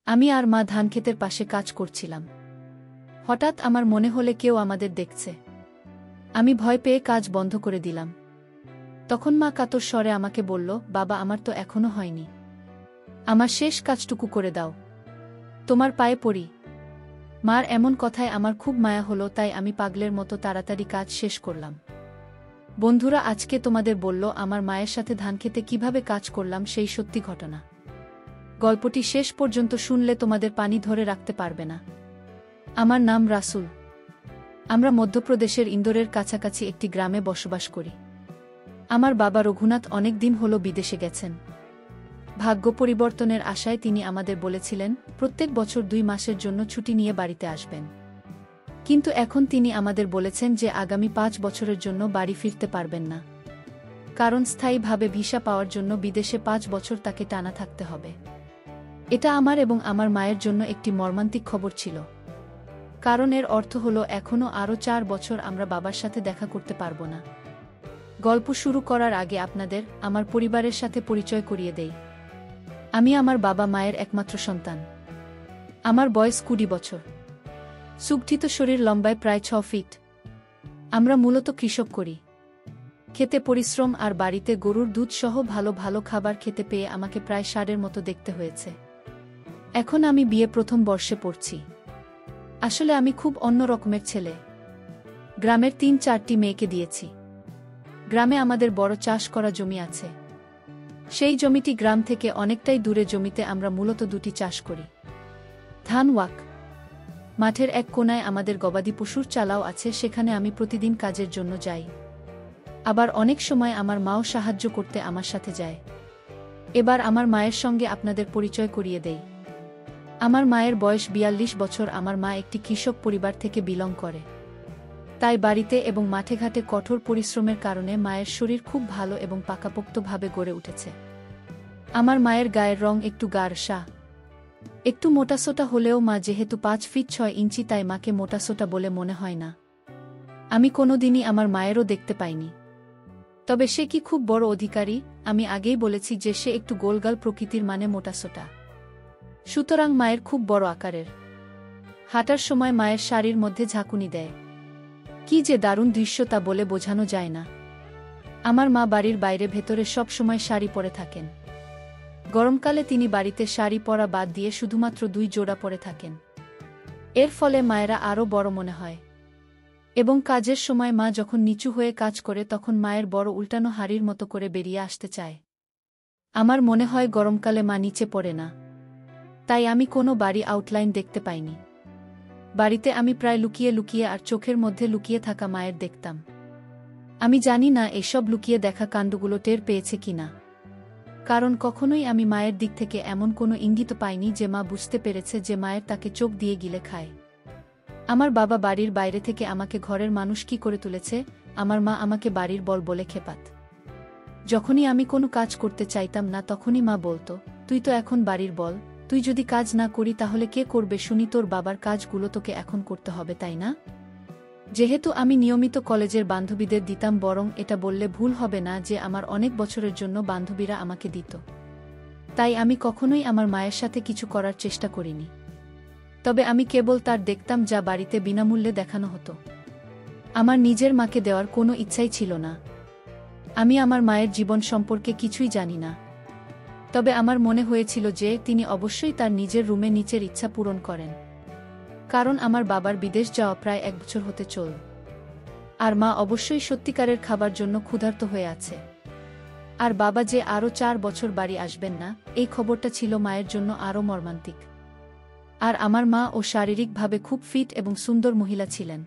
আমি আর মা ধানক্ষেতের পাশে কাজ করছিলাম। হঠাৎ আমার মনে হলে কেউ আমাদের দেখছে। আমি ভয় পেয়ে কাজ বন্ধ করে দিলাম। তখন মা কাতর স্বরে আমাকে বলল, বাবা, আমার তো এখনো হয়নি। আমার শেষ কাজটুকু করে দাও, তোমার পায়ে পড়ি। মার এমন কথায় আমার খুব মায়া হলো, তাই আমি পাগলের মতো তাড়াতাড়ি কাজ শেষ করলাম। বন্ধুরা, আজকে তোমাদের বলল আমার মায়ের সাথে ধানক্ষেতে কিভাবে কাজ করলাম সেই সত্যি ঘটনা। গল্পটি শেষ পর্যন্ত শুনলে তোমাদের পানি ধরে রাখতে পারবে না। আমার নাম রাসুল। আমরা মধ্যপ্রদেশের ইন্দোরের কাছাকাছি একটি গ্রামে বসবাস করি। আমার বাবা রঘুনাথ অনেক দিন হল বিদেশে গেছেন। ভাগ্য পরিবর্তনের আশায় তিনি আমাদের বলেছিলেন প্রত্যেক বছর 2 মাসের জন্য ছুটি নিয়ে বাড়িতে আসবেন। কিন্তু এখন তিনি আমাদের বলেছেন যে আগামী 5 বছরের জন্য বাড়ি ফিরতে পারবেন না, কারণ স্থায়ীভাবে ভিসা পাওয়ার জন্য বিদেশে 5 বছর তাকে টানা থাকতে হবে। এটা আমার এবং আমার মায়ের জন্য একটি মর্মান্তিক খবর ছিল, কারণ এর অর্থ হলো এখনও আরও 4 বছর আমরা বাবার সাথে দেখা করতে পারব না। গল্প শুরু করার আগে আপনাদের আমার পরিবারের সাথে পরিচয় করিয়ে দেই। আমি আমার বাবা মায়ের একমাত্র সন্তান। আমার বয়স 20 বছর। সুগঠিত শরীর, লম্বায় প্রায় 6 ফিট। আমরা মূলত কৃষক করি। খেতে পরিশ্রম আর বাড়িতে গরুর দুধ সহ ভালো ভালো খাবার খেতে পেয়ে আমাকে প্রায় ষাঁড়ের মতো দেখতে হয়েছে। এখন আমি বিয়ে প্রথম বর্ষে পড়ছি। আসলে আমি খুব অন্য রকমের ছেলে। গ্রামের 3-4টি মেয়েকে দিয়েছি। গ্রামে আমাদের বড় চাষ করা জমি আছে। সেই জমিটি গ্রাম থেকে অনেকটাই দূরে। জমিতে আমরা মূলত 2টি চাষ করি, ধান ওয়াক। মাঠের এক কোনায় আমাদের গবাদি পশুর চালাও আছে, সেখানে আমি প্রতিদিন কাজের জন্য যাই। আবার অনেক সময় আমার মাও সাহায্য করতে আমার সাথে যায়। এবার আমার মায়ের সঙ্গে আপনাদের পরিচয় করিয়ে দেই। আমার মায়ের বয়স 42 বছর। আমার মা একটি কৃষক পরিবার থেকে বিলং করে, তাই বাড়িতে এবং মাঠে ঘাটে কঠোর পরিশ্রমের কারণে মায়ের শরীর খুব ভালো এবং পাকাপোক্তভাবে গড়ে উঠেছে। আমার মায়ের গায়ের রং একটু গাঢ়, একটু মোটাসোটা হলেও মা যেহেতু 5 ফিট 6 ইঞ্চি, তাই মাকে মোটাসোটা বলে মনে হয় না। আমি কোনোদিনই আমার মায়েরও দেখতে পাইনি। তবে সে কি খুব বড় অধিকারী? আমি আগেই বলেছি যে সে একটু গোলগাল প্রকৃতির, মানে মোটাসোটা। সুতরাং মায়ের খুব বড় আকারের। হাঁটার সময় মায়ের শাড়ির মধ্যে ঝাঁকুনি দেয়। কি যে দারুণ দৃশ্য তা বলে বোঝানো যায় না। আমার মা বাড়ির বাইরে ভেতরে সব সময় শাড়ি পরে থাকেন। গরমকালে তিনি বাড়িতে শাড়ি পরা বাদ দিয়ে শুধুমাত্র 2 জোড়া পরে থাকেন। এর ফলে মায়েরা আরও বড় মনে হয়। এবং কাজের সময় মা যখন নিচু হয়ে কাজ করে তখন মায়ের বড় উল্টানো হাড়ির মতো করে বেরিয়ে আসতে চায়। আমার মনে হয় গরমকালে মা নিচে পড়ে না, তাই আমি কোনো বাড়ি আউটলাইন দেখতে পাইনি। বাড়িতে আমি প্রায় লুকিয়ে লুকিয়ে আর চোখের মধ্যে লুকিয়ে থাকা মায়ের দেখতাম। আমি জানি না এসব লুকিয়ে দেখা কাণ্ডগুলো টের পেয়েছে কিনা, কারণ কখনোই আমি মায়ের দিক থেকে এমন কোনো ইঙ্গিত পাইনি যে মা বুঝতে পেরেছে যে মায়ের তাকে চোখ দিয়ে গিলে খায়। আমার বাবা বাড়ির বাইরে থেকে আমাকে ঘরের মানুষ কি করে তুলেছে। আমার মা আমাকে বাড়ির বল বলে খেপাত। যখনই আমি কোনো কাজ করতে চাইতাম না তখনই মা বলতো, তুই তো এখন বাড়ির বল, তুই যদি কাজ না করি তাহলে কে করবে শুনি? তোর বাবার কাজগুলো তোকে এখন করতে হবে, তাই না? যেহেতু আমি নিয়মিত কলেজের বান্ধবীদের দিতাম, বরং এটা বললে ভুল হবে না যে আমার অনেক বছরের জন্য বান্ধবীরা আমাকে দিত, তাই আমি কখনোই আমার মায়ের সাথে কিছু করার চেষ্টা করিনি। তবে আমি কেবল তার দেখতাম যা বাড়িতে বিনামূল্যে দেখানো হতো। আমার নিজের মাকে দেওয়ার কোনো ইচ্ছাই ছিল না। আমি আমার মায়ের জীবন সম্পর্কে কিছুই জানি না। তবে আমার মনে হয়েছিল যে তিনি অবশ্যই তার নিজের রুমে নিচের ইচ্ছা পূরণ করেন, কারণ আমার বাবার বিদেশ যাওয়া প্রায় 1 বছর হতে চল। আর মা অবশ্যই সত্যিকারের খাবার জন্য ক্ষুধার্ত হয়ে আছে। আর বাবা যে আরও 4 বছর বাড়ি আসবেন না, এই খবরটা ছিল মায়ের জন্য আরও মর্মান্তিক। আর আমার মা ও শারীরিকভাবে খুব ফিট এবং সুন্দর মহিলা ছিলেন,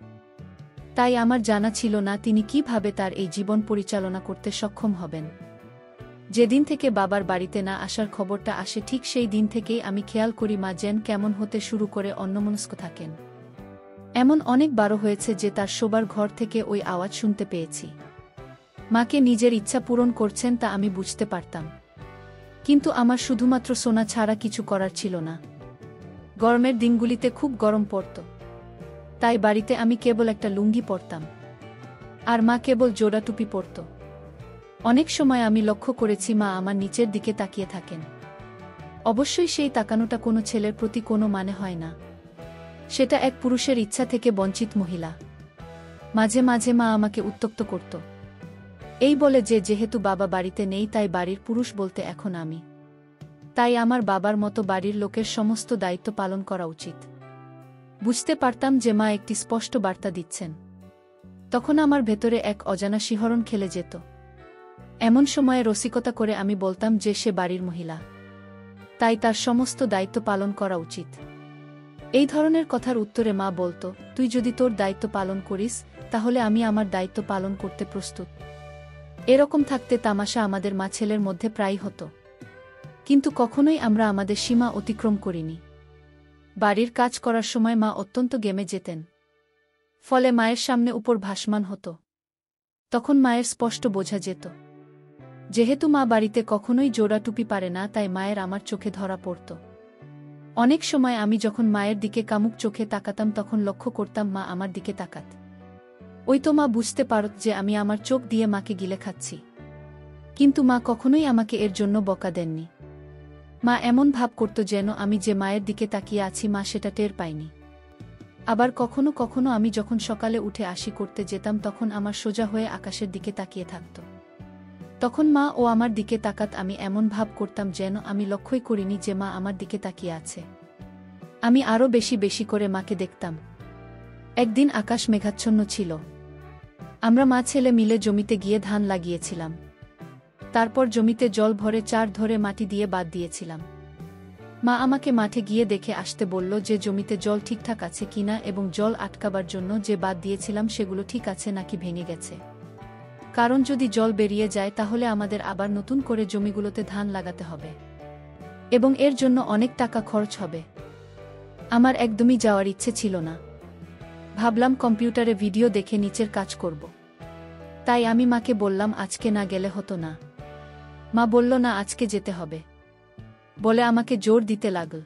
তাই আমার জানা ছিল না তিনি কিভাবে তার এই জীবন পরিচালনা করতে সক্ষম হবেন। যেদিন থেকে বাবার বাড়িতে না আসার খবরটা আসে ঠিক সেই দিন থেকেই আমি খেয়াল করি মা যেন কেমন হতে শুরু করে অন্যমনস্ক থাকেন। এমন অনেকবারও হয়েছে যে তার শোবার ঘর থেকে ওই আওয়াজ শুনতে পেয়েছি। মাকে নিজের ইচ্ছা পূরণ করছেন তা আমি বুঝতে পারতাম, কিন্তু আমার শুধুমাত্র শোনা ছাড়া কিছু করার ছিল না। গরমের দিনগুলিতে খুব গরম পড়ত, তাই বাড়িতে আমি কেবল একটা লুঙ্গি পরতাম, আর মা কেবল জোড়া টুপি পরত। অনেক সময় আমি লক্ষ্য করেছি মা আমার নিচের দিকে তাকিয়ে থাকেন। অবশ্যই সেই তাকানোটা কোনো ছেলের প্রতি কোনো মানে হয় না। সেটা এক পুরুষের ইচ্ছা থেকে বঞ্চিত মহিলা। মাঝে মাঝে মা আমাকে উত্ত্যক্ত করত, এই বলে যে যেহেতু বাবা বাড়িতে নেই তাই বাড়ির পুরুষ বলতে এখন আমি, তাই আমার বাবার মতো বাড়ির লোকের সমস্ত দায়িত্ব পালন করা উচিত। বুঝতে পারতাম যে মা একটি স্পষ্ট বার্তা দিচ্ছেন। তখন আমার ভেতরে এক অজানা শিহরণ খেলে যেত। এমন সময়ে রসিকতা করে আমি বলতাম যে সে বাড়ির মহিলা, তাই তার সমস্ত দায়িত্ব পালন করা উচিত। এই ধরনের কথার উত্তরে মা বলতো, তুই যদি তোর দায়িত্ব পালন করিস তাহলে আমি আমার দায়িত্ব পালন করতে প্রস্তুত। এরকম থাকতে তামাশা আমাদের মা ছেলের মধ্যে প্রায়ই হতো, কিন্তু কখনোই আমরা আমাদের সীমা অতিক্রম করিনি। বাড়ির কাজ করার সময় মা অত্যন্ত গেমে যেতেন, ফলে মায়ের সামনে উপর ভাসমান হতো। তখন মায়ের স্পষ্ট বোঝা যেত। যেহেতু মা বাড়িতে কখনোই জোড়া টুপি পারে না, তাই মায়ের আমার চোখে ধরা পড়ত। অনেক সময় আমি যখন মায়ের দিকে কামুক চোখে তাকাতাম তখন লক্ষ্য করতাম মা আমার দিকে তাকাত। ওই তো মা বুঝতে পারত যে আমি আমার চোখ দিয়ে মাকে গিলে খাচ্ছি, কিন্তু মা কখনোই আমাকে এর জন্য বকা দেননি। মা এমন ভাব করত যেন আমি যে মায়ের দিকে তাকিয়ে আছি মা সেটা টের পাইনি। আবার কখনো কখনো আমি যখন সকালে উঠে আসি করতে যেতাম তখন আমার সোজা হয়ে আকাশের দিকে তাকিয়ে থাকত। তখন মা ও আমার দিকে তাকাত, আমি এমন ভাব করতাম যেন আমি লক্ষ্যই করিনি যে মা আমার দিকে তাকিয়ে আছে। আমি আরও বেশি বেশি করে মাকে দেখতাম। একদিন আকাশ মেঘাচ্ছন্ন ছিল। আমরা মা ছেলে মিলে জমিতে গিয়ে ধান লাগিয়েছিলাম। তারপর জমিতে জল ভরে চার ধরে মাটি দিয়ে বাদ দিয়েছিলাম। মা আমাকে মাঠে গিয়ে দেখে আসতে বলল যে জমিতে জল ঠিকঠাক আছে কিনা এবং জল আটকাবার জন্য যে বাদ দিয়েছিলাম সেগুলো ঠিক আছে নাকি ভেঙে গেছে। কারণ যদি জল বেরিয়ে যায় তাহলে আমাদের আবার নতুন করে জমিগুলোতে ধান লাগাতে হবে এবং এর জন্য অনেক টাকা খরচ হবে। আমার একদমই যাওয়ার ইচ্ছে ছিল না। ভাবলাম কম্পিউটারে ভিডিও দেখে নিচের কাজ করব। তাই আমি মাকে বললাম আজকে না গেলে হতো না। মা বলল না, আজকে যেতে হবে বলে আমাকে জোর দিতে লাগল।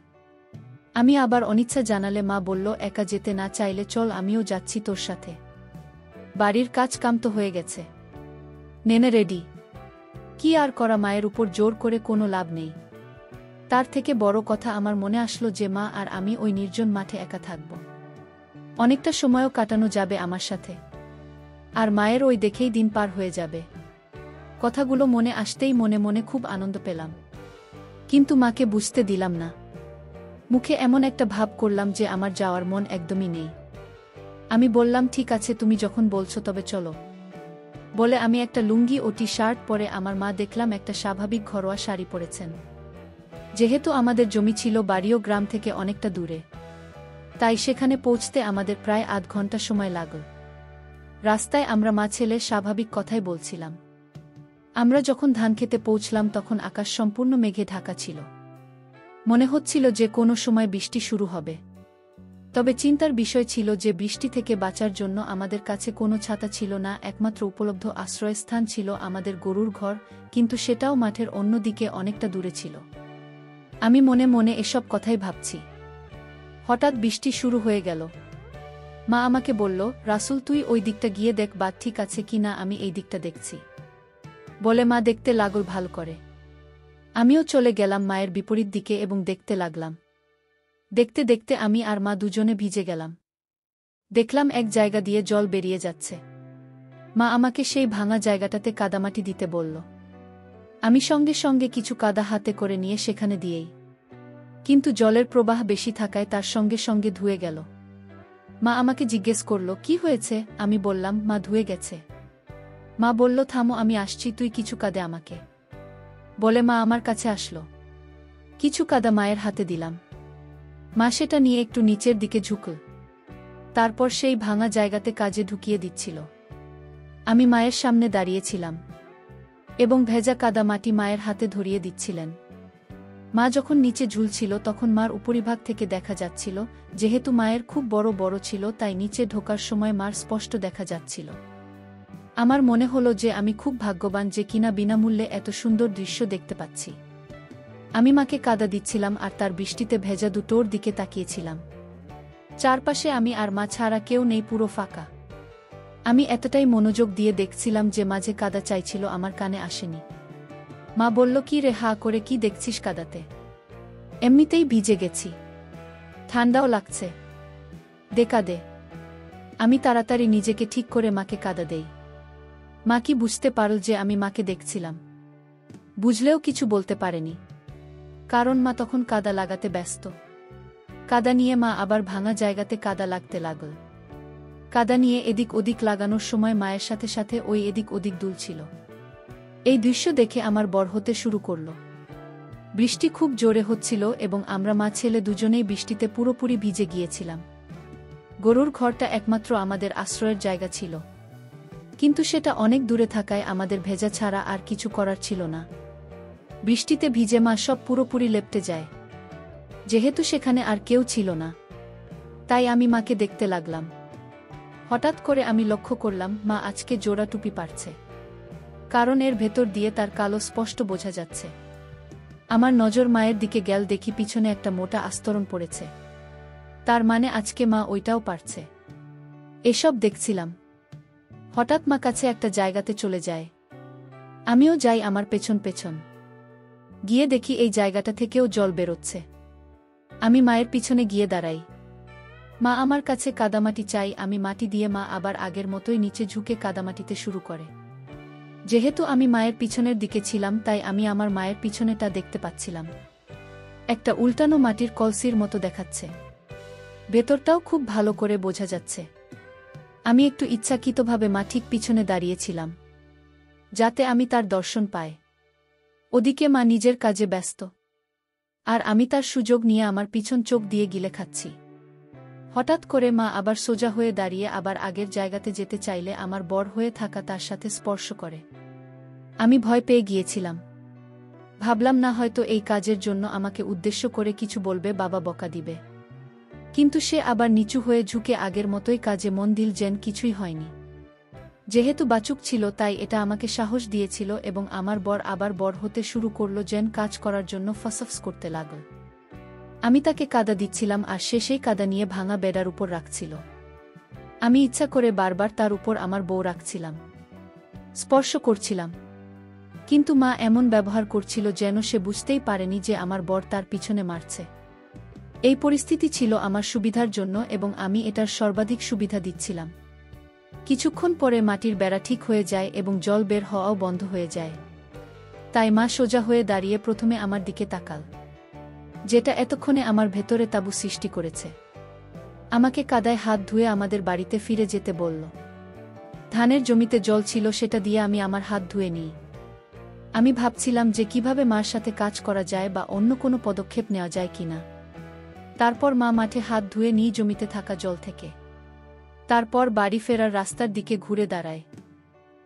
আমি আবার অনিচ্ছা জানালে মা বলল, একা যেতে না চাইলে চল, আমিও যাচ্ছি তোর সাথে। বাড়ির কাজ কাম তো হয়ে গেছে, নেনে রেডি। কি আর করা, মায়ের উপর জোর করে কোনো লাভ নেই। তার থেকে বড় কথা আমার মনে আসলো যে মা আর আমি ওই নির্জন মাঠে একা থাকব। অনেকটা সময়ও কাটানো যাবে আমার সাথে, আর মায়ের ওই দেখেই দিন পার হয়ে যাবে। কথাগুলো মনে আসতেই মনে মনে খুব আনন্দ পেলাম, কিন্তু মাকে বুঝতে দিলাম না। মুখে এমন একটা ভাব করলাম যে আমার যাওয়ার মন একদমই নেই। আমি বললাম, ঠিক আছে, তুমি যখন বলছো তবে চলো বলে আমি একটা লুঙ্গি ও টি শার্ট পরে আমার মা দেখলাম একটা স্বাভাবিক ঘরোয়া শাড়ি পরেছেন। যেহেতু আমাদের জমি ছিল বাড়িও গ্রাম থেকে অনেকটা দূরে, তাই সেখানে পৌঁছতে আমাদের প্রায় আধ ঘন্টা সময় লাগল। রাস্তায় আমরা মা ছেলে স্বাভাবিক কথাই বলছিলাম। আমরা যখন ধান খেতে পৌঁছলাম তখন আকাশ সম্পূর্ণ মেঘে ঢাকা ছিল। মনে হচ্ছিল যে কোনো সময় বৃষ্টি শুরু হবে। তবে চিন্তার বিষয় ছিল যে বৃষ্টি থেকে বাঁচার জন্য আমাদের কাছে কোনো ছাতা ছিল না। একমাত্র উপলব্ধ আশ্রয়স্থান ছিল আমাদের গরুর ঘর, কিন্তু সেটাও মাঠের অন্য দিকে অনেকটা দূরে ছিল। আমি মনে মনে এসব কথাই ভাবছি। হঠাৎ বৃষ্টি শুরু হয়ে গেল। মা আমাকে বলল, রাসুল, তুই ওই দিকটা গিয়ে দেখ বাদ ঠিক আছে কি না, আমি এই দিকটা দেখছি বলে মা দেখতে লাগল ভালো করে। আমিও চলে গেলাম মায়ের বিপরীত দিকে এবং দেখতে লাগলাম। দেখতে দেখতে আমি আর মা দুজনে ভিজে গেলাম। দেখলাম এক জায়গা দিয়ে জল বেরিয়ে যাচ্ছে। মা আমাকে সেই ভাঙা জায়গাটাতে কাদামাটি দিতে বলল। আমি সঙ্গে সঙ্গে কিছু কাদা হাতে করে নিয়ে সেখানে দিয়েই, কিন্তু জলের প্রবাহ বেশি থাকায় তার সঙ্গে সঙ্গে ধুয়ে গেল। মা আমাকে জিজ্ঞেস করল, কি হয়েছে? আমি বললাম, মা ধুয়ে গেছে। মা বলল, থামো, আমি আসছি, তুই কিছু কাদে আমাকে বলে মা আমার কাছে আসলো। কিছু কাদা মায়ের হাতে দিলাম। মা সেটা নিয়ে একটু নিচের দিকে ঝুঁকল, তারপর সেই ভাঙা জায়গাতে কাজে ঢুকিয়ে দিচ্ছিল। আমি মায়ের সামনে দাঁড়িয়েছিলাম এবং ভেজা কাদা মাটি মায়ের হাতে ধরিয়ে দিচ্ছিলেন। মা যখন নিচে ঝুলছিল তখন মার উপরিভাগ থেকে দেখা যাচ্ছিল। যেহেতু মায়ের খুব বড় বড় ছিল তাই নিচে ঢোকার সময় মার স্পষ্ট দেখা যাচ্ছিল। আমার মনে হলো যে আমি খুব ভাগ্যবান যে কিনা বিনামূল্যে এত সুন্দর দৃশ্য দেখতে পাচ্ছি। আমি মাকে কাদা দিচ্ছিলাম আর তার বৃষ্টিতে ভেজা দুটোর দিকে তাকিয়েছিলাম। চারপাশে আমি আর মা ছাড়া কেউ নেই, পুরো ফাঁকা। আমি এতটাই মনোযোগ দিয়ে দেখছিলাম যে মাঝে কাদা চাইছিল, আমার কানে আসেনি। মা বলল, কি রে, হা করে কি দেখছিস কাদাতে? এমনিতেই ভিজে গেছি, ঠান্ডাও লাগছে। দে কাঁদে। আমি তাড়াতাড়ি নিজেকে ঠিক করে মাকে কাঁদা দেই। মা কি বুঝতে পারল যে আমি মাকে দেখছিলাম? বুঝলেও কিছু বলতে পারেনি, কারণ মা তখন কাদা লাগাতে ব্যস্ত। কাদা নিয়ে মা আবার ভাঙা জায়গাতে কাদা লাগতে লাগল। কাদা নিয়ে এদিক ওদিক লাগানোর সময় মায়ের সাথে সাথে ওই এদিক ওদিক দুলছিল। এই দৃশ্য দেখে আমার বর হতে শুরু করল। বৃষ্টি খুব জোরে হচ্ছিল এবং আমরা মা ছেলে দুজনেই বৃষ্টিতে পুরোপুরি ভিজে গিয়েছিলাম। গরুর ঘরটা একমাত্র আমাদের আশ্রয়ের জায়গা ছিল, কিন্তু সেটা অনেক দূরে থাকায় আমাদের ভেজা ছাড়া আর কিছু করার ছিল না। বৃষ্টিতে ভিজে মা সব পুরোপুরি লেপ্টে যায়। যেহেতু সেখানে আর কেউ ছিল না, তাই আমি মাকে দেখতে লাগলাম। হঠাৎ করে আমি লক্ষ্য করলাম মা আজকে জোড়া টুপি পারছে, কারণ এর ভেতর দিয়ে তার কালো স্পষ্ট বোঝা যাচ্ছে। আমার নজর মায়ের দিকে গেল, দেখি পিছনে একটা মোটা আস্তরণ পড়েছে। তার মানে আজকে মা ওইটাও পারছে। এসব দেখছিলাম, হঠাৎ মা কাছে একটা জায়গাতে চলে যায়। আমিও যাই আমার পেছন পেছন। গিয়ে দেখি এই জায়গাটা থেকেও জল বেরোচ্ছে। আমি মায়ের পিছনে গিয়ে দাঁড়াই। মা আমার কাছে কাদামাটি চাই, আমি মাটি দিয়ে মা আবার আগের মতোই নিচে ঝুঁকে কাদামাটিতে শুরু করে। যেহেতু আমি মায়ের পিছনের দিকে ছিলাম, তাই আমি আমার মায়ের পিছনেটা দেখতে পাচ্ছিলাম। একটা উল্টানো মাটির কলসির মতো দেখাচ্ছে, ভেতরটাও খুব ভালো করে বোঝা যাচ্ছে। আমি একটু ইচ্ছাকৃতভাবে মা ঠিক পিছনে দাঁড়িয়েছিলাম, যাতে আমি তার দর্শন পাই। ওদিকে মা নিজের কাজে ব্যস্ত, আর আমি তার সুযোগ নিয়ে আমার পিছন চোখ দিয়ে গিলে খাচ্ছি। হঠাৎ করে মা আবার সোজা হয়ে দাঁড়িয়ে আবার আগের জায়গাতে যেতে চাইলে আমার বর হয়ে থাকা তার সাথে স্পর্শ করে। আমি ভয় পেয়ে গিয়েছিলাম। ভাবলাম না হয়তো এই কাজের জন্য আমাকে উদ্দেশ্য করে কিছু বলবে, বাবা বকা দিবে। কিন্তু সে আবার নিচু হয়ে ঝুঁকে আগের মতোই কাজে মন দিল, যেন কিছুই হয়নি। যেহেতু বাচুক ছিল, তাই এটা আমাকে সাহস দিয়েছিল এবং আমার বর আবার বর হতে শুরু করল, যেন কাজ করার জন্য ফসফস করতে লাগল। আমি তাকে কাদা দিচ্ছিলাম আর সে সেই কাদা নিয়ে ভাঙা বেড়ার উপর রাখছিল। আমি ইচ্ছা করে বারবার তার উপর আমার বউ রাখছিলাম, স্পর্শ করছিলাম। কিন্তু মা এমন ব্যবহার করছিল যেন সে বুঝতেই পারেনি যে আমার বর তার পিছনে মারছে। এই পরিস্থিতি ছিল আমার সুবিধার জন্য এবং আমি এটার সর্বাধিক সুবিধা দিচ্ছিলাম। কিছুক্ষণ পরে মাটির বেড়া ঠিক হয়ে যায় এবং জল বের হওয়াও বন্ধ হয়ে যায়। তাই মা সোজা হয়ে দাঁড়িয়ে প্রথমে আমার দিকে তাকাল, যেটা এতক্ষণে আমার ভেতরে তাঁবু সৃষ্টি করেছে। আমাকে কাদায় হাত ধুয়ে আমাদের বাড়িতে ফিরে যেতে বলল। ধানের জমিতে জল ছিল, সেটা দিয়ে আমি আমার হাত ধুয়ে নিই। আমি ভাবছিলাম যে কিভাবে মার সাথে কাজ করা যায় বা অন্য কোনো পদক্ষেপ নেওয়া যায় কিনা। তারপর মা মাঠে হাত ধুয়ে নিই জমিতে থাকা জল থেকে। তারপর বাড়ি ফেরার রাস্তার দিকে ঘুরে দাঁড়ায়।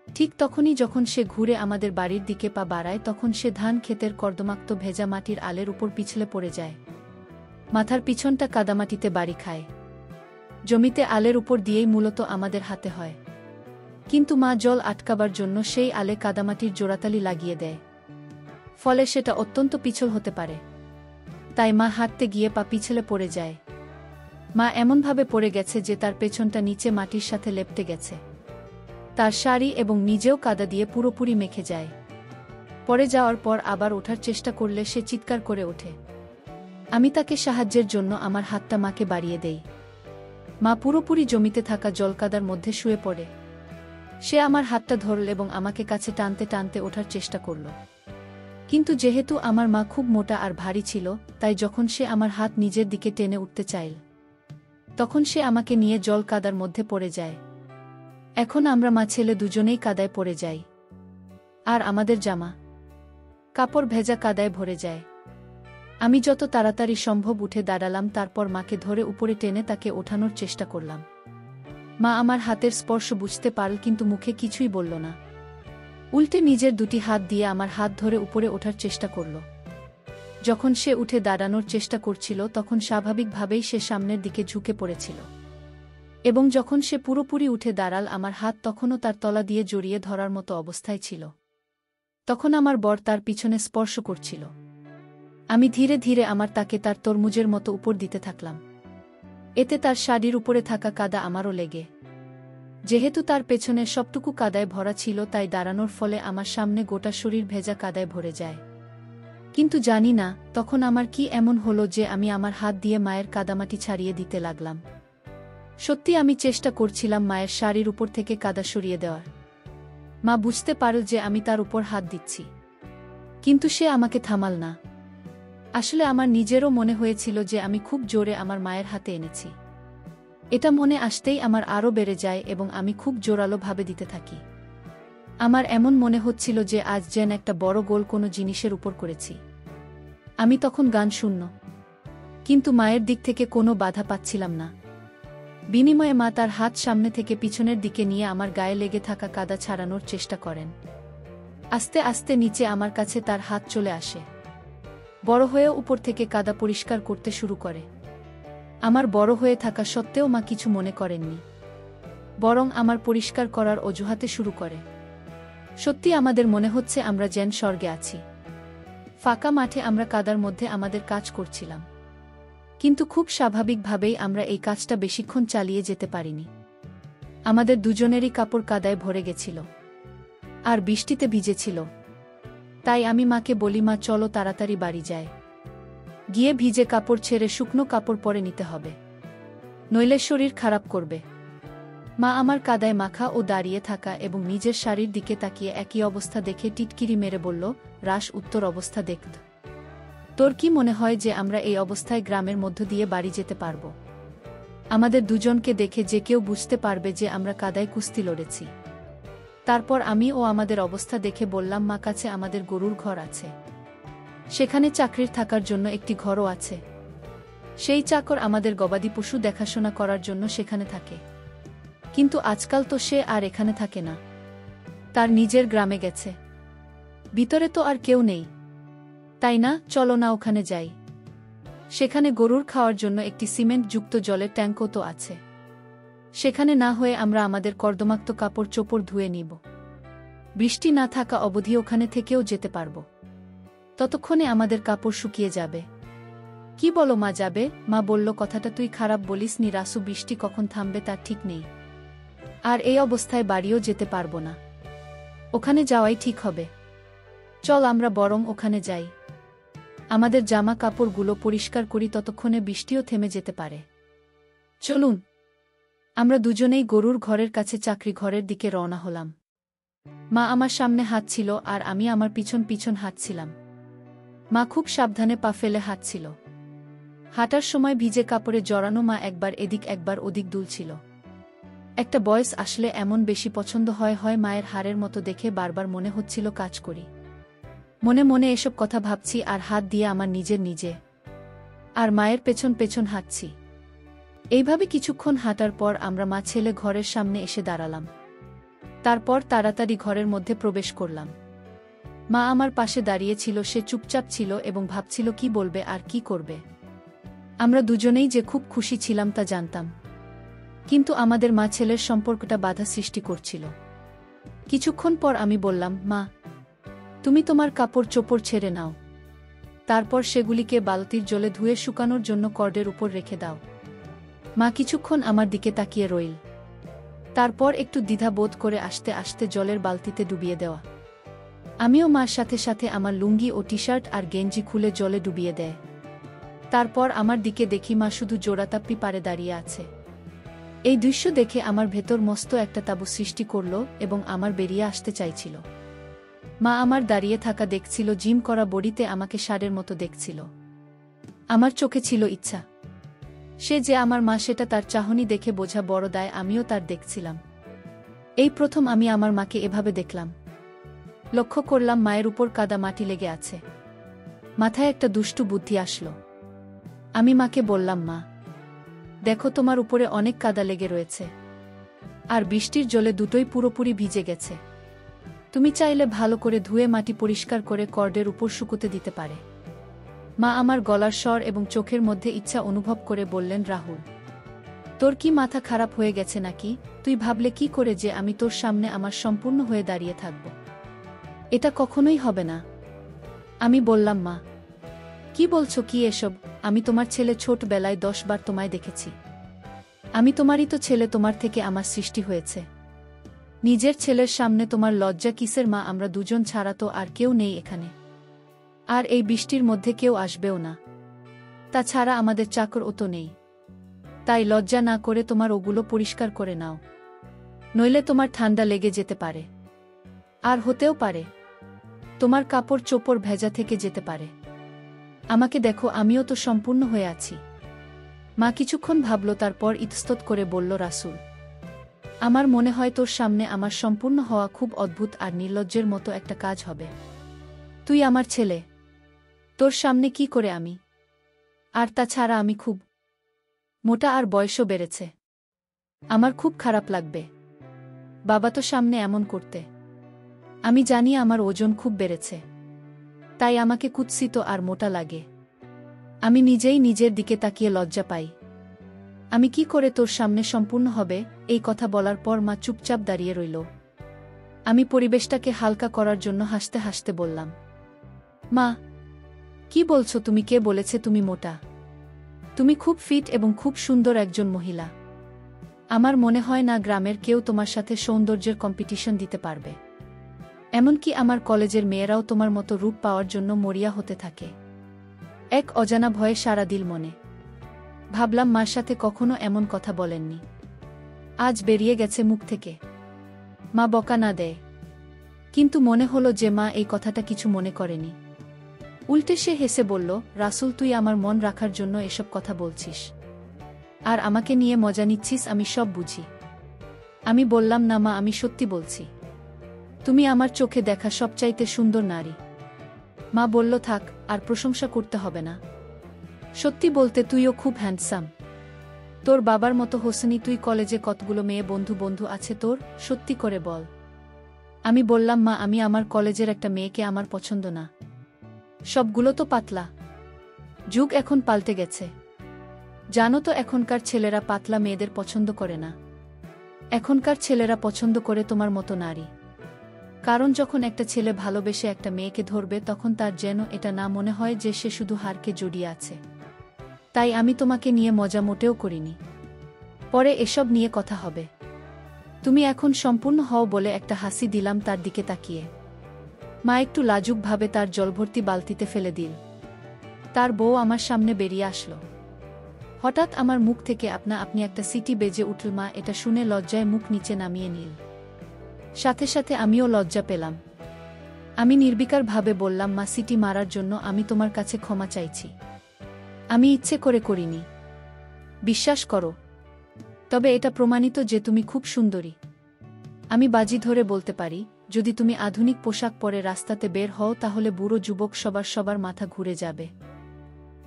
ঠিক তখনই যখন সে ঘুরে আমাদের বাড়ির দিকে পা বাড়ায়, তখন সে ধান ক্ষেতের কর্দমাক্ত ভেজা মাটির আলের উপর পিছলে পড়ে যায়। মাথার পিছনটা কাদামাটিতে বাড়ি খায়। জমিতে আলের উপর দিয়েই মূলত আমাদের হাতে হয়, কিন্তু মা জল আটকাবার জন্য সেই আলে কাদামাটির জোড়াতালি লাগিয়ে দেয়, ফলে সেটা অত্যন্ত পিছল হতে পারে। তাই মা হাঁটতে গিয়ে পা পিছলে পড়ে যায়। মা এমনভাবে পড়ে গেছে যে তার পেছনটা নিচে মাটির সাথে লেপ্টে গেছে। তার শাড়ি এবং নিজেও কাদা দিয়ে পুরোপুরি মেখে যায়। পড়ে যাওয়ার পর আবার ওঠার চেষ্টা করলে সে চিৎকার করে ওঠে। আমি তাকে সাহায্যের জন্য আমার হাতটা মাকে বাড়িয়ে দেই। মা পুরোপুরি জমিতে থাকা জলকাদার মধ্যে শুয়ে পড়ে। সে আমার হাতটা ধরল এবং আমাকে কাছে টানতে টানতে ওঠার চেষ্টা করল। কিন্তু যেহেতু আমার মা খুব মোটা আর ভারী ছিল, তাই যখন সে আমার হাত নিজের দিকে টেনে উঠতে চাইল, তখন সে আমাকে নিয়ে জল কাদার মধ্যে পড়ে যায়। এখন আমরা মা ছেলে দুজনেই কাদায় পড়ে যাই, আর আমাদের জামা কাপড় ভেজা কাদায় ভরে যায়। আমি যত তাড়াতাড়ি সম্ভব উঠে দাঁড়ালাম, তারপর মাকে ধরে উপরে টেনে তাকে ওঠানোর চেষ্টা করলাম। মা আমার হাতের স্পর্শ বুঝতে পারল, কিন্তু মুখে কিছুই বলল না। উল্টে নিজের দুটি হাত দিয়ে আমার হাত ধরে উপরে ওঠার চেষ্টা করল। যখন সে উঠে দাঁড়ানোর চেষ্টা করছিল, তখন স্বাভাবিকভাবেই সে সামনের দিকে ঝুঁকে পড়েছিল, এবং যখন সে পুরোপুরি উঠে দাঁড়াল, আমার হাত তখনও তার তলা দিয়ে জড়িয়ে ধরার মতো অবস্থায় ছিল। তখন আমার বর তার পিছনে স্পর্শ করছিল। আমি ধীরে ধীরে আমার তাকে তার তরমুজের মতো উপর দিতে থাকলাম। এতে তার শাড়ির উপরে থাকা কাদা আমারও লেগে। যেহেতু তার পেছনের সবটুকু কাদায় ভরা ছিল, তাই দাঁড়ানোর ফলে আমার সামনে গোটা শরীর ভেজা কাদায় ভরে যায়। কিন্তু জানি না তখন আমার কি এমন হলো যে আমি আমার হাত দিয়ে মায়ের কাদামাটি ছাড়িয়ে দিতে লাগলাম। সত্যি আমি চেষ্টা করছিলাম মায়ের শাড়ির উপর থেকে কাদা সরিয়ে দেওয়ার। মা বুঝতে পারল যে আমি তার উপর হাত দিচ্ছি, কিন্তু সে আমাকে থামাল না। আসলে আমার নিজেরও মনে হয়েছিল যে আমি খুব জোরে আমার মায়ের হাতে এনেছি। এটা মনে আসতেই আমার আরও বেড়ে যায় এবং আমি খুব জোরালো ভাবে দিতে থাকি। আমার এমন মনে হচ্ছিল যে আজ যেন একটা বড় গোল কোনো জিনিসের উপর করেছি। আমি তখন গান শূন্য, কিন্তু মায়ের দিক থেকে কোনো বাধা পাচ্ছিলাম না। বিনিময়ে মা তার হাত সামনে থেকে পিছনের দিকে নিয়ে আমার গায়ে লেগে থাকা কাদা ছাড়ানোর চেষ্টা করেন। আস্তে আস্তে নিচে আমার কাছে তার হাত চলে আসে। বড় হয়েও উপর থেকে কাদা পরিষ্কার করতে শুরু করে। আমার বড় হয়ে থাকা সত্ত্বেও মা কিছু মনে করেননি, বরং আমার পরিষ্কার করার অজুহাতে শুরু করে। সত্যি আমাদের মনে হচ্ছে আমরা যেন স্বর্গে আছি। ফাঁকা মাঠে আমরা কাদার মধ্যে আমাদের কাজ করছিলাম, কিন্তু খুব স্বাভাবিকভাবেই আমরা এই কাজটা বেশিক্ষণ চালিয়ে যেতে পারিনি। আমাদের দুজনেরই কাপড় কাদায় ভরে গেছিল, আর বৃষ্টিতে ভিজেছিল। তাই আমি মাকে বলি, মা চলো তাড়াতাড়ি বাড়ি যায়, গিয়ে ভিজে কাপড় ছেড়ে শুকনো কাপড় পরে নিতে হবে, নইলে শরীর খারাপ করবে। মা আমার কাদায় মাখা ও দাঁড়িয়ে থাকা এবং নিজের শাড়ির দিকে তাকিয়ে একই অবস্থা দেখে টিটকিরি মেরে বলল, রাস উত্তর অবস্থা দেখত। তোর কি মনে হয় যে আমরা এই অবস্থায় গ্রামের মধ্য দিয়ে বাড়ি যেতে পারব? আমাদের দুজনকে দেখে যে কেউ বুঝতে পারবে যে আমরা কাদায় কুস্তি লড়েছি। তারপর আমি ও আমাদের অবস্থা দেখে বললাম, মা কাছে আমাদের গরুর ঘর আছে, সেখানে চাকরির থাকার জন্য একটি ঘরও আছে। সেই চাকর আমাদের গবাদি পশু দেখাশোনা করার জন্য সেখানে থাকে, কিন্তু আজকাল তো সে আর এখানে থাকে না, তার নিজের গ্রামে গেছে। ভিতরে তো আর কেউ নেই, তাই না? চলো না ওখানে যাই। সেখানে গরুর খাওয়ার জন্য একটি সিমেন্টযুক্ত জলের ট্যাঙ্কও তো আছে। সেখানে না হয়ে আমরা আমাদের কর্দমাক্ত কাপড় চোপড় ধুয়ে নিব। বৃষ্টি না থাকা অবধি ওখানে থেকেও যেতে পারব। ততক্ষণে আমাদের কাপড় শুকিয়ে যাবে। কি বলো মা, যাবে? মা বলল, কথাটা তুই খারাপ বলিস নি রাসু, বৃষ্টি কখন থামবে তার ঠিক নেই, আর এই অবস্থায় বাড়িও যেতে পারব না। ওখানে যাওয়াই ঠিক হবে। চল আমরা বরং ওখানে যাই, আমাদের জামা কাপড়গুলো পরিষ্কার করি, ততক্ষণে বৃষ্টিও থেমে যেতে পারে। চলুন। আমরা দুজনেই গরুর ঘরের কাছে চাকরি ঘরের দিকে রওনা হলাম। মা আমার সামনে হাঁটছিল আর আমি আমার পিছন পিছন হাঁটছিলাম। মা খুব সাবধানে পা ফেলে হাঁটছিল। হাঁটার সময় ভিজে কাপড়ে জড়ানো মা একবার এদিক একবার ওদিক দুলছিল। একটা বয়স আসলে এমন বেশি পছন্দ হয় মায়ের হাড়ের মতো দেখে বারবার মনে হচ্ছিল কাজ করি। মনে মনে এসব কথা ভাবছি আর হাত দিয়ে আমার নিজে আর মায়ের পেছন পেছন হাঁটছি। এইভাবে কিছুক্ষণ হাঁটার পর আমরা মা ছেলে ঘরের সামনে এসে দাঁড়ালাম। তারপর তাড়াতাড়ি ঘরের মধ্যে প্রবেশ করলাম। মা আমার পাশে দাঁড়িয়ে ছিল, সে চুপচাপ ছিল এবং ভাবছিল কি বলবে আর কি করবে। আমরা দুজনেই যে খুব খুশি ছিলাম তা জানতাম, কিন্তু আমাদের মা ছেলের সম্পর্কটা বাধা সৃষ্টি করছিল। কিছুক্ষণ পর আমি বললাম, মা তুমি তোমার কাপড় চোপড় ছেড়ে নাও, তারপর সেগুলিকে বালতির জলে ধুয়ে শুকানোর জন্য কর্ডের উপর রেখে দাও। মা কিছুক্ষণ আমার দিকে তাকিয়ে রইল, তারপর একটু দ্বিধা বোধ করে আস্তে আস্তে জলের বালতিতে ডুবিয়ে দেওয়া। আমিও মার সাথে সাথে আমার লুঙ্গি ও টি শার্ট আর গেঞ্জি খুলে জলে ডুবিয়ে দেয়। তারপর আমার দিকে দেখি মা শুধু জোড়াতাপ্পি পারে দাঁড়িয়ে আছে। এই দৃশ্য দেখে আমার ভেতর মস্ত একটা তাঁবু সৃষ্টি করল এবং আমার বেরিয়ে আসতে চাইছিল। মা আমার দাঁড়িয়ে থাকা দেখছিল, জিম করা বডিতে আমাকে ষাঁড়ের মতো দেখছিল। আমার চোখে ছিল ইচ্ছা। সে যে আমার মা সেটা তার চাহনি দেখে বোঝা বড় দায়, আমিও তার দেখছিলাম। এই প্রথম আমি আমার মাকে এভাবে দেখলাম। লক্ষ্য করলাম মায়ের উপর কাদা মাটি লেগে আছে। মাথায় একটা দুষ্টু বুদ্ধি আসলো। আমি মাকে বললাম, মা দেখো, তোমার উপরে অনেক কাদা লেগে রয়েছে, আর বৃষ্টির জলে দুটোই পুরোপুরি ভিজে গেছে। তুমি চাইলে ভালো করে ধুয়ে মাটি পরিষ্কার করে কর্ডের উপর শুকুতে দিতে পারে। মা আমার গলার স্বর এবং চোখের মধ্যে ইচ্ছা অনুভব করে বললেন, রাহুল তোর কি মাথা খারাপ হয়ে গেছে নাকি? তুই ভাবলে কি করে যে আমি তোর সামনে আমার সম্পূর্ণ হয়ে দাঁড়িয়ে থাকব? এটা কখনোই হবে না। আমি বললাম, মা কি বলছো কি এসব? আমি তোমার ছেলে, ছোটবেলায় 10 বার তোমায় দেখেছি। আমি তোমারই তো ছেলে, তোমার থেকে আমার সৃষ্টি হয়েছে। নিজের ছেলের সামনে তোমার লজ্জা কিসের? মা আমরা দুজন ছাড়া তো আর কেউ নেই এখানে। আর এই বৃষ্টির মধ্যে কেউ আসবেও না। তাছাড়া আমাদের চাকর তো নেই। তাই লজ্জা না করে তোমার ওগুলো পরিষ্কার করে নাও, নইলে তোমার ঠান্ডা লেগে যেতে পারে। আর হতেও পারে তোমার কাপড় চোপড় ভেজা থেকে যেতে পারে। আমাকে দেখো, আমিও তো সম্পূর্ণ হয়ে আছি। মা কিছুক্ষণ ভাবল, তারপর ইতস্তত করে বলল, রাসূল, আমার মনে হয় তোর সামনে আমার সম্পূর্ণ হওয়া খুব অদ্ভুত আর নির্লজ্জের মতো একটা কাজ হবে। তুই আমার ছেলে, তোর সামনে কি করে আমি? আর তাছাড়া আমি খুব মোটা আর বয়সও বেড়েছে। আমার খুব খারাপ লাগবে বাবা তো সামনে এমন করতে। আমি জানি আমার ওজন খুব বেড়েছে, তাই আমাকে কুৎসিত আর মোটা লাগে। আমি নিজেই নিজের দিকে তাকিয়ে লজ্জা পাই। আমি কি করে তোর সামনে সম্পূর্ণ হবে? এই কথা বলার পর মা চুপচাপ দাঁড়িয়ে রইল। আমি পরিবেশটাকে হালকা করার জন্য হাসতে হাসতে বললাম, মা, কি বলছো তুমি? কে বলেছে তুমি মোটা? তুমি খুব ফিট এবং খুব সুন্দর একজন মহিলা। আমার মনে হয় না গ্রামের কেউ তোমার সাথে সৌন্দর্যের কম্পিটিশন দিতে পারবে। এমনকি আমার কলেজের মেয়েরাও তোমার মতো রূপ পাওয়ার জন্য মরিয়া হতে থাকে। এক অজানা ভয়ে সারা দিল মনে। ভাবলাম মার সাথে কখনো এমন কথা বলেননি, আজ বেরিয়ে গেছে মুখ থেকে। মা বকা না দেয়, কিন্তু মনে হলো যে মা এই কথাটা কিছু মনে করেনি। উল্টে সে হেসে বলল, রাসূল, তুই আমার মন রাখার জন্য এসব কথা বলছিস আর আমাকে নিয়ে মজা নিচ্ছিস, আমি সব বুঝি। আমি বললাম, না মা, আমি সত্যি বলছি। তুমি আমার চোখে দেখা সবচাইতে সুন্দর নারী। মা বলল, থাক, আর প্রশংসা করতে হবে না। সত্যি বলতে তুইও খুব হ্যান্ডসাম। তোর বাবার মতো হোসেনি। তুই কলেজে কতগুলো মেয়ে বন্ধু আছে তোর? সত্যি করে বল। আমি বললাম, মা, আমি আমার কলেজের একটা মেয়েকে আমার পছন্দ না। সবগুলো তো পাতলা। যুগ এখন পাল্টে গেছে। জানো তো, এখনকার ছেলেরা পাতলা মেয়েদের পছন্দ করে না। এখনকার ছেলেরা পছন্দ করে তোমার মতো নারী। কারণ যখন একটা ছেলে ভালোবেসে একটা মেয়েকে ধরবে, তখন তার যেন এটা না মনে হয় যে সে শুধু হারকে জড়িয়ে আছে। তাই আমি তোমাকে নিয়ে মজা মোটেও করিনি। পরে এসব নিয়ে কথা হবে। তুমি এখন সম্পূর্ণ হও বলে একটা হাসি দিলাম তার দিকে তাকিয়ে। মা একটু লাজুকভাবে তার জলভর্তি বালতিতে ফেলে দিল। তার বউ আমার সামনে বেরিয়ে আসলো। হঠাৎ আমার মুখ থেকে আপনা আপনি একটা সিটি বেজে উঠল। মা এটা শুনে লজ্জায় মুখ নিচে নামিয়ে নিল। সাথে সাথে আমিও লজ্জা পেলাম। আমি নির্বিকারভাবে বললাম, মা, সিটি মারার জন্য আমি তোমার কাছে ক্ষমা চাইছি। আমি ইচ্ছে করে করিনি, বিশ্বাস করো। তবে এটা প্রমাণিত যে তুমি খুব সুন্দরী। আমি বাজি ধরে বলতে পারি, যদি তুমি আধুনিক পোশাক পরে রাস্তাতে বের হও, তাহলে বুড়ো যুবক সবার মাথা ঘুরে যাবে।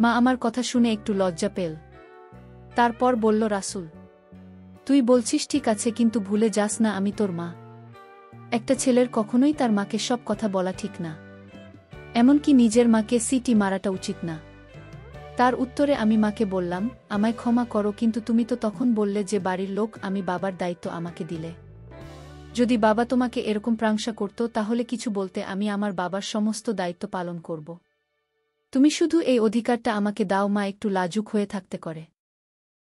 মা আমার কথা শুনে একটু লজ্জা পেল। তারপর বলল, রাসূল, তুই বলছিস ঠিক আছে, কিন্তু ভুলে যাস না আমি তোর মা। একটা ছেলের কখনোই তার মাকে সব কথা বলা ঠিক না, এমনকি নিজের মাকে সিটি মারাটা উচিত না। তার উত্তরে আমি মাকে বললাম, আমায় ক্ষমা করো, কিন্তু তুমি তো তখন বললে যে বাড়ির লোক, আমি বাবার দায়িত্ব আমাকে দিলে। যদি বাবা তোমাকে এরকম প্রাংশা করত, তাহলে কিছু বলতে, আমি আমার বাবার সমস্ত দায়িত্ব পালন করব। তুমি শুধু এই অধিকারটা আমাকে দাও। মা একটু লাজুক হয়ে থাকতে করে।